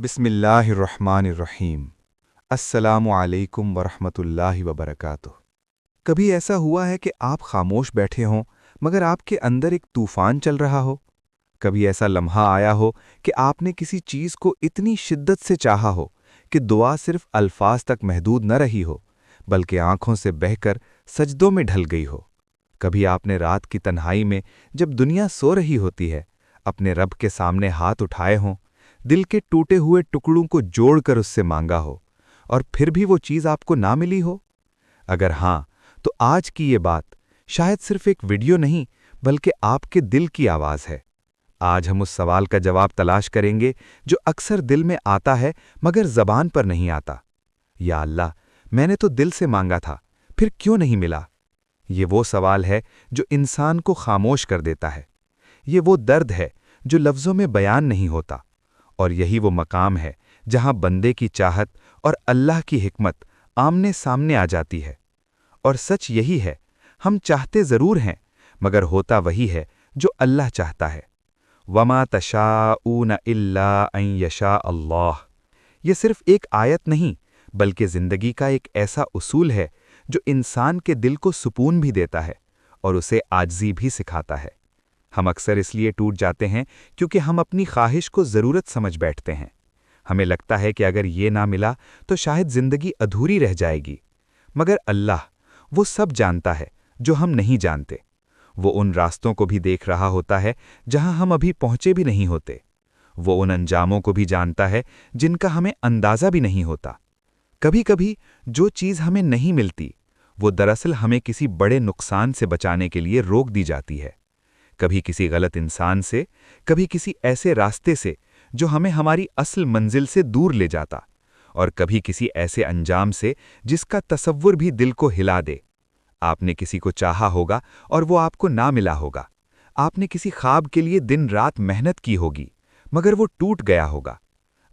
بسم اللہ الرحمن الرحیم۔ السلام علیکم ورحمۃ اللہ وبرکاتہ۔ کبھی ایسا ہوا ہے کہ آپ خاموش بیٹھے ہوں مگر آپ کے اندر ایک طوفان چل رہا ہو؟ کبھی ایسا لمحہ آیا ہو کہ آپ نے کسی چیز کو اتنی شدت سے چاہا ہو کہ دعا صرف الفاظ تک محدود نہ رہی ہو بلکہ آنکھوں سے بہہ کر سجدوں میں ڈھل گئی ہو؟ کبھی آپ نے رات کی تنہائی میں جب دنیا سو رہی ہوتی ہے اپنے رب کے سامنے ہاتھ اٹھائے ہوں، دل کے ٹوٹے ہوئے ٹکڑوں کو جوڑ کر اس سے مانگا ہو اور پھر بھی وہ چیز آپ کو نہ ملی ہو؟ اگر ہاں تو آج کی یہ بات شاید صرف ایک ویڈیو نہیں بلکہ آپ کے دل کی آواز ہے۔ آج ہم اس سوال کا جواب تلاش کریں گے جو اکثر دل میں آتا ہے مگر زبان پر نہیں آتا۔ یا اللہ، میں نے تو دل سے مانگا تھا، پھر کیوں نہیں ملا؟ یہ وہ سوال ہے جو انسان کو خاموش کر دیتا ہے۔ یہ وہ درد ہے جو لفظوں میں بیان نہیں ہوتا، اور یہی وہ مقام ہے جہاں بندے کی چاہت اور اللہ کی حکمت آمنے سامنے آ جاتی ہے۔ اور سچ یہی ہے، ہم چاہتے ضرور ہیں مگر ہوتا وہی ہے جو اللہ چاہتا ہے۔ وَمَا تَشَاءُونَ إِلَّا أَن يَشَاءَ اللَّهُ۔ یہ صرف ایک آیت نہیں بلکہ زندگی کا ایک ایسا اصول ہے جو انسان کے دل کو سکون بھی دیتا ہے اور اسے عاجزی بھی سکھاتا ہے۔ ہم اکثر اس لیے ٹوٹ جاتے ہیں کیونکہ ہم اپنی خواہش کو ضرورت سمجھ بیٹھتے ہیں۔ ہمیں لگتا ہے کہ اگر یہ نہ ملا تو شاید زندگی ادھوری رہ جائے گی، مگر اللہ وہ سب جانتا ہے جو ہم نہیں جانتے۔ وہ ان راستوں کو بھی دیکھ رہا ہوتا ہے جہاں ہم ابھی پہنچے بھی نہیں ہوتے۔ وہ ان انجاموں کو بھی جانتا ہے جن کا ہمیں اندازہ بھی نہیں ہوتا۔ کبھی کبھی جو چیز ہمیں نہیں ملتی وہ دراصل ہمیں کسی بڑے نقصان سے بچانے کے لیے روک دی جاتی ہے۔ کبھی کسی غلط انسان سے، کبھی کسی ایسے راستے سے جو ہمیں ہماری اصل منزل سے دور لے جاتا، اور کبھی کسی ایسے انجام سے جس کا تصور بھی دل کو ہلا دے۔ آپ نے کسی کو چاہا ہوگا اور وہ آپ کو نہ ملا ہوگا۔ آپ نے کسی خواب کے لیے دن رات محنت کی ہوگی مگر وہ ٹوٹ گیا ہوگا۔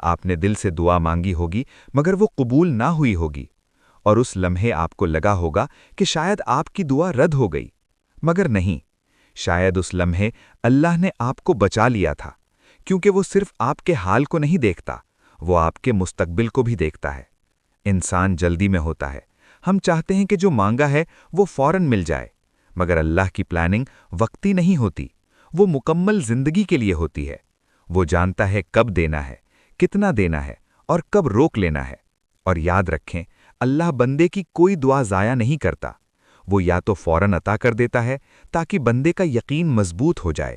آپ نے دل سے دعا مانگی ہوگی مگر وہ قبول نہ ہوئی ہوگی، اور اس لمحے آپ کو لگا ہوگا کہ شاید آپ کی دعا رد ہو گئی، مگر نہیں، شاید اس لمحے اللہ نے آپ کو بچا لیا تھا، کیونکہ وہ صرف آپ کے حال کو نہیں دیکھتا، وہ آپ کے مستقبل کو بھی دیکھتا ہے۔ انسان جلدی میں ہوتا ہے، ہم چاہتے ہیں کہ جو مانگا ہے وہ فوراً مل جائے، مگر اللہ کی پلاننگ وقتی نہیں ہوتی، وہ مکمل زندگی کے لیے ہوتی ہے۔ وہ جانتا ہے کب دینا ہے، کتنا دینا ہے اور کب روک لینا ہے۔ اور یاد رکھیں، اللہ بندے کی کوئی دعا ضائع نہیں کرتا۔ وہ یا تو فوراً عطا کر دیتا ہے تاکہ بندے کا یقین مضبوط ہو جائے،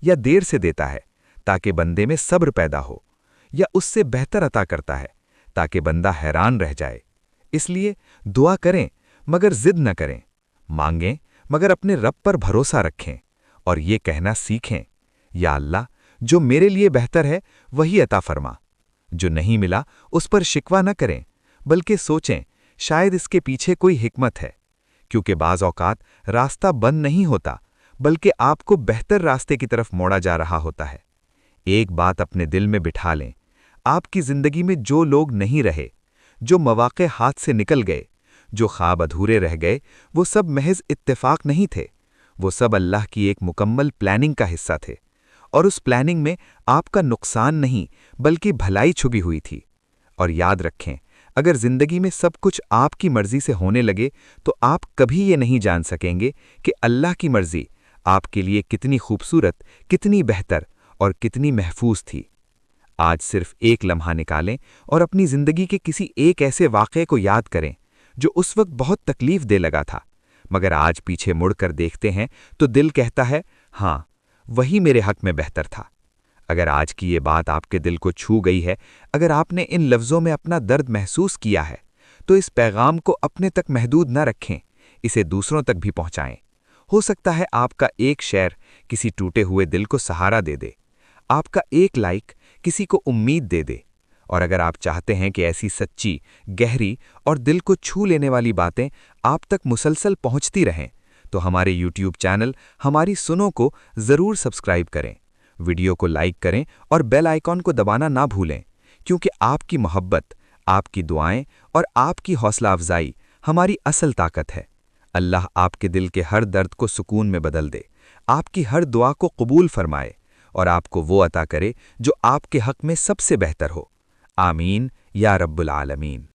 یا دیر سے دیتا ہے تاکہ بندے میں صبر پیدا ہو، یا اس سے بہتر عطا کرتا ہے تاکہ بندہ حیران رہ جائے۔ اس لیے دعا کریں مگر ضد نہ کریں، مانگیں مگر اپنے رب پر بھروسہ رکھیں، اور یہ کہنا سیکھیں، یا اللہ جو میرے لیے بہتر ہے وہی عطا فرما۔ جو نہیں ملا اس پر شکوہ نہ کریں بلکہ سوچیں شاید اس کے پیچھے کوئی حکمت ہے، کیونکہ بعض اوقات راستہ بند نہیں ہوتا بلکہ آپ کو بہتر راستے کی طرف موڑا جا رہا ہوتا ہے۔ ایک بات اپنے دل میں بٹھا لیں، آپ کی زندگی میں جو لوگ نہیں رہے، جو مواقع ہاتھ سے نکل گئے، جو خواب ادھورے رہ گئے، وہ سب محض اتفاق نہیں تھے، وہ سب اللہ کی ایک مکمل پلاننگ کا حصہ تھے، اور اس پلاننگ میں آپ کا نقصان نہیں بلکہ بھلائی چھپی ہوئی تھی۔ اور یاد رکھیں، اگر زندگی میں سب کچھ آپ کی مرضی سے ہونے لگے تو آپ کبھی یہ نہیں جان سکیں گے کہ اللہ کی مرضی آپ کے لیے کتنی خوبصورت، کتنی بہتر اور کتنی محفوظ تھی۔ آج صرف ایک لمحہ نکالیں اور اپنی زندگی کے کسی ایک ایسے واقعے کو یاد کریں جو اس وقت بہت تکلیف دے لگا تھا، مگر آج پیچھے مڑ کر دیکھتے ہیں تو دل کہتا ہے ہاں، وہی میرے حق میں بہتر تھا۔ اگر آج کی یہ بات آپ کے دل کو چھو گئی ہے، اگر آپ نے ان لفظوں میں اپنا درد محسوس کیا ہے، تو اس پیغام کو اپنے تک محدود نہ رکھیں، اسے دوسروں تک بھی پہنچائیں۔ ہو سکتا ہے آپ کا ایک شیئر کسی ٹوٹے ہوئے دل کو سہارا دے دے، آپ کا ایک لائک کسی کو امید دے دے۔ اور اگر آپ چاہتے ہیں کہ ایسی سچی، گہری اور دل کو چھو لینے والی باتیں آپ تک مسلسل پہنچتی رہیں، تو ہمارے یوٹیوب چینل ہماری سنو کو ضرور سبسکرائب کریں، ویڈیو کو لائک کریں اور بیل آئیکن کو دبانا نہ بھولیں، کیونکہ آپ کی محبت، آپ کی دعائیں اور آپ کی حوصلہ افزائی ہماری اصل طاقت ہے۔ اللہ آپ کے دل کے ہر درد کو سکون میں بدل دے، آپ کی ہر دعا کو قبول فرمائے، اور آپ کو وہ عطا کرے جو آپ کے حق میں سب سے بہتر ہو۔ آمین یا رب العالمین.